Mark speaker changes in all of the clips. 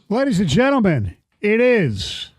Speaker 1: Ladies and gentlemen, it is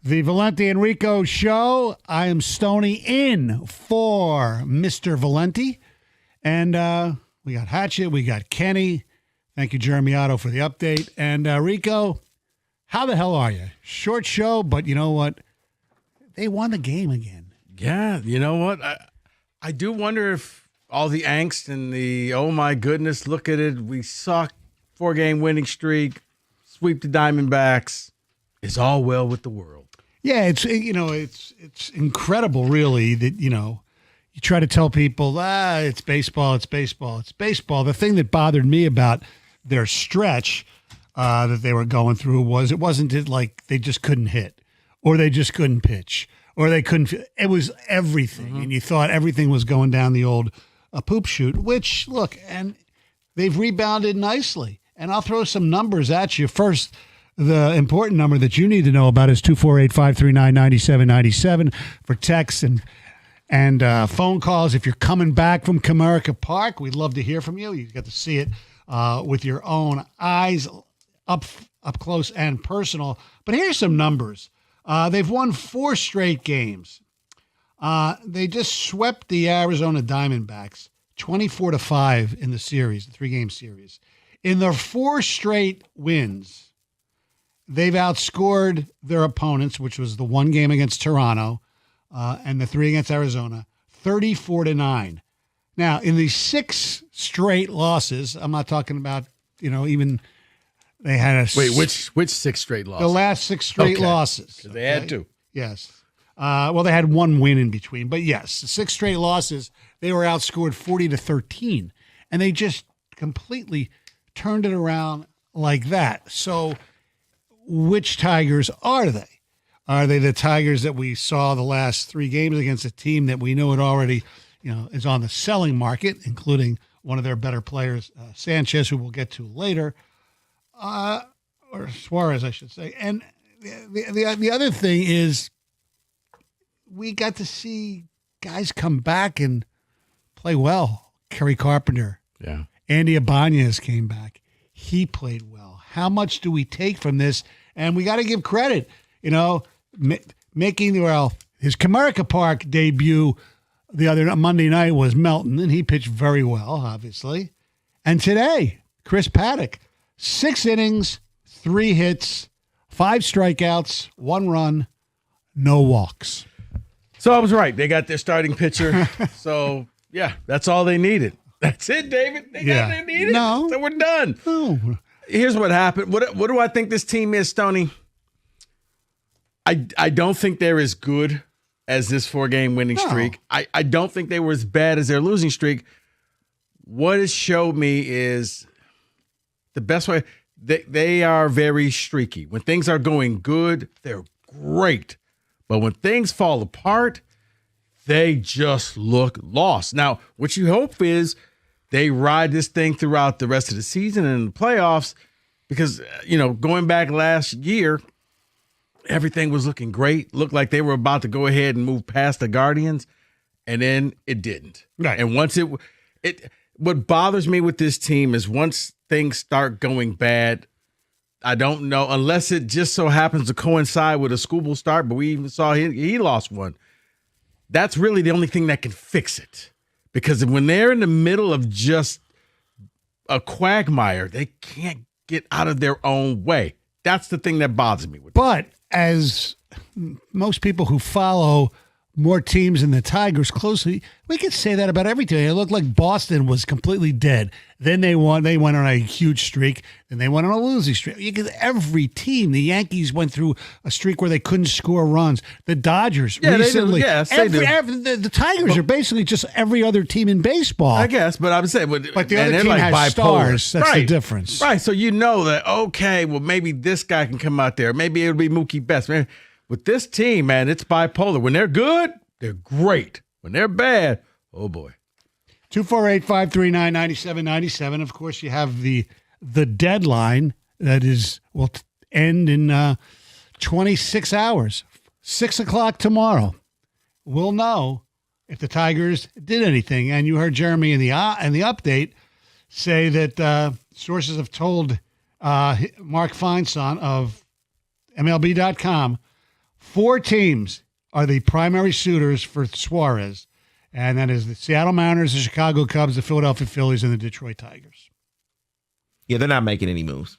Speaker 1: the Valenti and Rico show. I am Stoney in for Mr. Valenti. And we got Hatchet, we got Kenny. Thank you, Jeremy Otto, for the update. And Rico, how the hell are you? Short show, but you know what? They won the game again.
Speaker 2: Yeah, you know what? I do wonder if all the angst and the, oh my goodness, look at it, we suck, 4-game winning streak, sweep the Diamondbacks, is all well with the world.
Speaker 1: Yeah, it's incredible, really, that, you try to tell people, it's baseball, it's baseball, it's baseball. The thing that bothered me about their stretch that they were going through was it wasn't like they just couldn't hit or they just couldn't pitch or they couldn't. It was everything. Mm-hmm. And you thought everything was going down the old poop chute, which, look, and they've rebounded nicely. And I'll throw some numbers at you. First, the important number that you need to know about is 248-539-9797 for texts and phone calls. If you're coming back from Comerica Park, we'd love to hear from you. You get to see it with your own eyes, up close and personal. But here's some numbers. They've won 4 straight games. They just swept the Arizona Diamondbacks 24-5 in the series, the 3-game series. In their 4 straight wins, they've outscored their opponents, which was the 1 game against Toronto and the 3 against Arizona, 34-9. Now, in the 6 straight losses, I'm not talking about, even they had a...
Speaker 2: Wait, which 6 straight losses?
Speaker 1: The last 6 straight losses.
Speaker 2: They had to.
Speaker 1: Yes. Well, they had 1 win in between. But yes, the 6 straight losses, they were outscored 40-13. And they just completely turned it around like that. So which Tigers are they? Are they the Tigers that we saw the last 3 games against a team that we know it already, is on the selling market, including one of their better players, Sanchez, who we'll get to later, or Suarez, I should say. And the other thing is we got to see guys come back and play well. Kerry Carpenter.
Speaker 2: Yeah.
Speaker 1: Andy Ibanez came back. He played well. How much do we take from this? And we got to give credit, making, his Comerica Park debut the other Monday night was Melton, and he pitched very well, obviously. And today, Chris Paddack, 6 innings, 3 hits, 5 strikeouts, 1 run, no walks.
Speaker 2: So I was right. They got their starting pitcher. So, yeah, that's all they needed. That's it, David. They got what they needed.
Speaker 1: No.
Speaker 2: So we're done.
Speaker 1: No.
Speaker 2: Here's what happened. What do I think this team is, Stoney? I don't think they're as good as this 4-game winning streak. I don't think they were as bad as their losing streak. What it showed me is the best way. They are very streaky. When things are going good, they're great. But when things fall apart, they just look lost. Now, what you hope is they ride this thing throughout the rest of the season and in the playoffs because, going back last year, everything was looking great. Looked like they were about to go ahead and move past the Guardians, and then it didn't.
Speaker 1: Right.
Speaker 2: And once what bothers me with this team is once things start going bad, I don't know, unless it just so happens to coincide with a Skubal start, but we even saw he lost one. That's really the only thing that can fix it. Because when they're in the middle of just a quagmire, they can't get out of their own way. That's the thing that bothers me with them.
Speaker 1: But as most people who follow more teams than the Tigers closely, we could say that about every team. It looked like Boston was completely dead. Then they won. They went on a huge streak. Then they went on a losing streak. Every team, the Yankees went through a streak where they couldn't score runs. The Dodgers recently. The Tigers are basically just every other team in baseball.
Speaker 2: I guess, but I would say,
Speaker 1: but the other team has bipolar stars. That's the difference,
Speaker 2: right? So that okay, well maybe this guy can come out there. Maybe it'll be Mookie Betts. Man, with this team, man, it's bipolar. When they're good, they're great. When they're bad, oh boy.
Speaker 1: 248-539-9797. Of course, you have the deadline that will end in 26 hours. 6 o'clock tomorrow. We'll know if the Tigers did anything. And you heard Jeremy in the update say that sources have told Mark Feinstein of MLB.com, 4 teams are the primary suitors for Suarez, and that is the Seattle Mariners, the Chicago Cubs, the Philadelphia Phillies, and the Detroit Tigers.
Speaker 3: Yeah, they're not making any moves.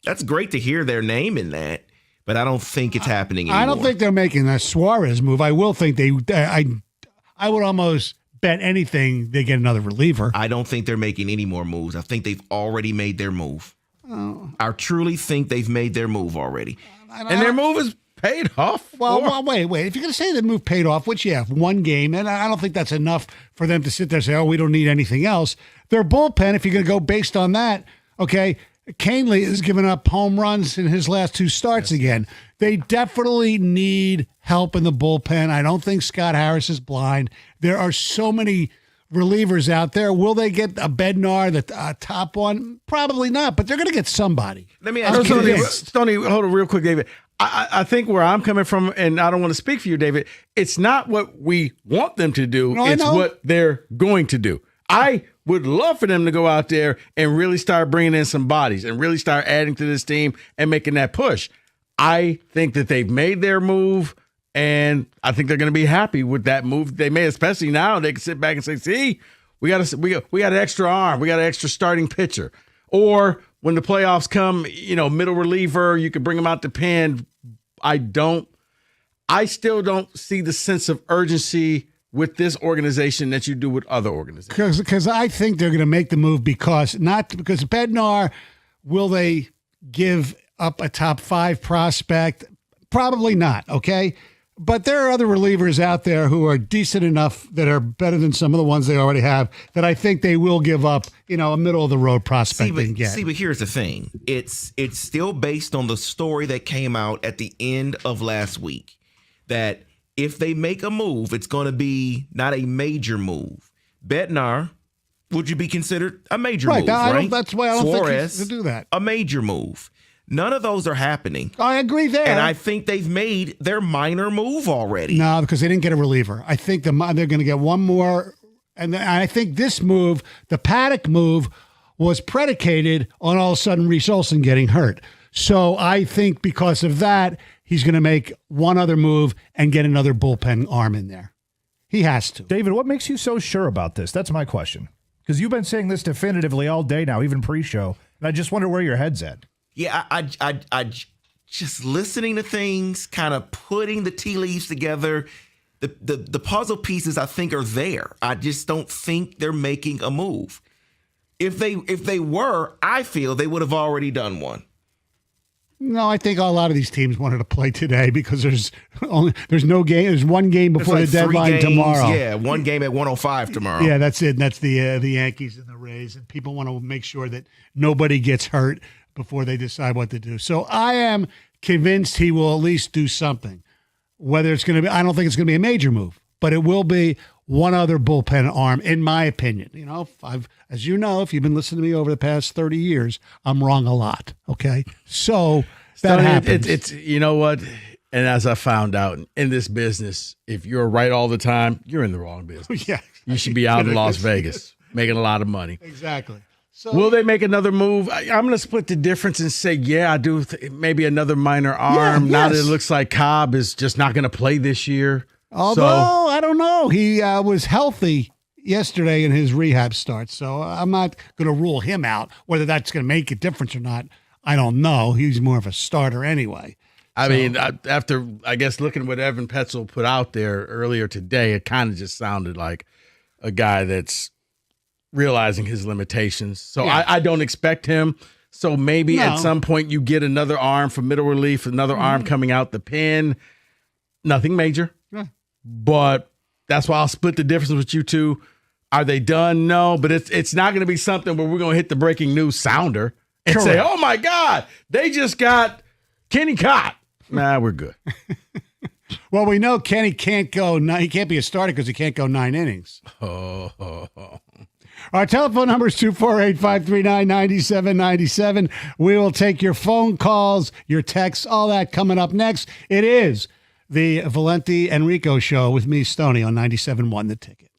Speaker 3: That's great to hear their name in that, but I don't think it's happening anymore.
Speaker 1: I don't think they're making a Suarez move. I will think I would almost bet anything they get another reliever.
Speaker 3: I don't think they're making any more moves. I think they've already made their move.
Speaker 1: Oh.
Speaker 3: I truly think they've made their move already.
Speaker 2: And their move is paid off.
Speaker 1: Well, wait. If you're going to say the move paid off, which, yeah, 1 game, and I don't think that's enough for them to sit there and say, oh, we don't need anything else. Their bullpen, if you're going to go based on that, okay, Canely has given up home runs in his last 2 starts again. They definitely need help in the bullpen. I don't think Scott Harris is blind. There are so many relievers out there. Will they get a Bednar, the top one? Probably not, but they're going to get somebody.
Speaker 3: Let me ask you this.
Speaker 2: Stoney, hold on real quick, David. I think where I'm coming from, and I don't want to speak for you, David, it's not what we want them to do.
Speaker 1: No,
Speaker 2: it's what they're going to do. I would love for them to go out there and really start bringing in some bodies and really start adding to this team and making that push. I think that they've made their move, and I think they're going to be happy with that move they made, especially now they can sit back and say, see, we got an extra arm. We got an extra starting pitcher. Or when the playoffs come, middle reliever, you can bring them out the pen. I still don't see the sense of urgency with this organization that you do with other organizations.
Speaker 1: Because I think they're going to make the move because Bednar, will they give up a top 5 prospect? Probably not, okay? But there are other relievers out there who are decent enough that are better than some of the ones they already have that I think they will give up, a middle-of-the-road prospect they can get.
Speaker 3: See, but here's the thing. It's still based on the story that came out at the end of last week that if they make a move, it's going to be not a major move. Bednar, would you be considered a major move, right?
Speaker 1: That's why I don't
Speaker 3: Suarez,
Speaker 1: think to do that.
Speaker 3: A major move. None of those are happening.
Speaker 1: I agree there.
Speaker 3: And I think they've made their minor move already.
Speaker 1: No, because they didn't get a reliever. I think they're going to get one more. And I think this move, the Paddack move, was predicated on all of a sudden Reese Olson getting hurt. So I think because of that, he's going to make one other move and get another bullpen arm in there. He has to.
Speaker 4: David, what makes you so sure about this? That's my question. Because you've been saying this definitively all day now, even pre-show, and I just wonder where your head's at.
Speaker 3: Yeah, I just listening to things, kind of putting the tea leaves together. The puzzle pieces I think are there. I just don't think they're making a move. If they were, I feel they would have already done one.
Speaker 1: No, I think a lot of these teams wanted to play today because there's no game. There's one game before the deadline tomorrow.
Speaker 3: Yeah, one game at 1:05 tomorrow.
Speaker 1: Yeah, that's it. And that's the Yankees and the Rays, and people want to make sure that nobody gets hurt before they decide what to do. So I am convinced he will at least do something. Whether it's going to be, I don't think it's going to be a major move, but it will be one other bullpen arm, in my opinion. As you know, if you've been listening to me over the past 30 years, I'm wrong a lot. Okay, so that happens.
Speaker 2: It's you know what, and as I found out in this business, if you're right all the time, you're in the wrong business.
Speaker 1: Yeah,
Speaker 2: you should be out in Las Vegas making a lot of money.
Speaker 1: Exactly. So,
Speaker 2: will they make another move? I'm going to split the difference and say, yeah, I do. Maybe another minor arm. Now that it looks like Cobb is just not going to play this year.
Speaker 1: Although, I don't know. He was healthy yesterday in his rehab start, so I'm not going to rule him out. Whether that's going to make a difference or not, I don't know. He's more of a starter anyway.
Speaker 2: I mean, after, I guess, looking at what Evan Petzel put out there earlier today, it kind of just sounded like a guy that's realizing his limitations. So I don't expect him. So maybe at some point you get another arm for middle relief, another arm coming out the pen. Nothing major. Yeah. But that's why I'll split the difference with you two. Are they done? No, but it's not going to be something where we're going to hit the breaking news sounder and say, oh my God, they just got Kenny Cott. Nah, we're good.
Speaker 1: Well, we know Kenny can't go. He can't be a starter because he can't go 9 innings. Our telephone number is 248-539-9797. We will take your phone calls, your texts, all that coming up next. It is the Valenti and Rico show with me, Stoney, on 97.1 The Ticket.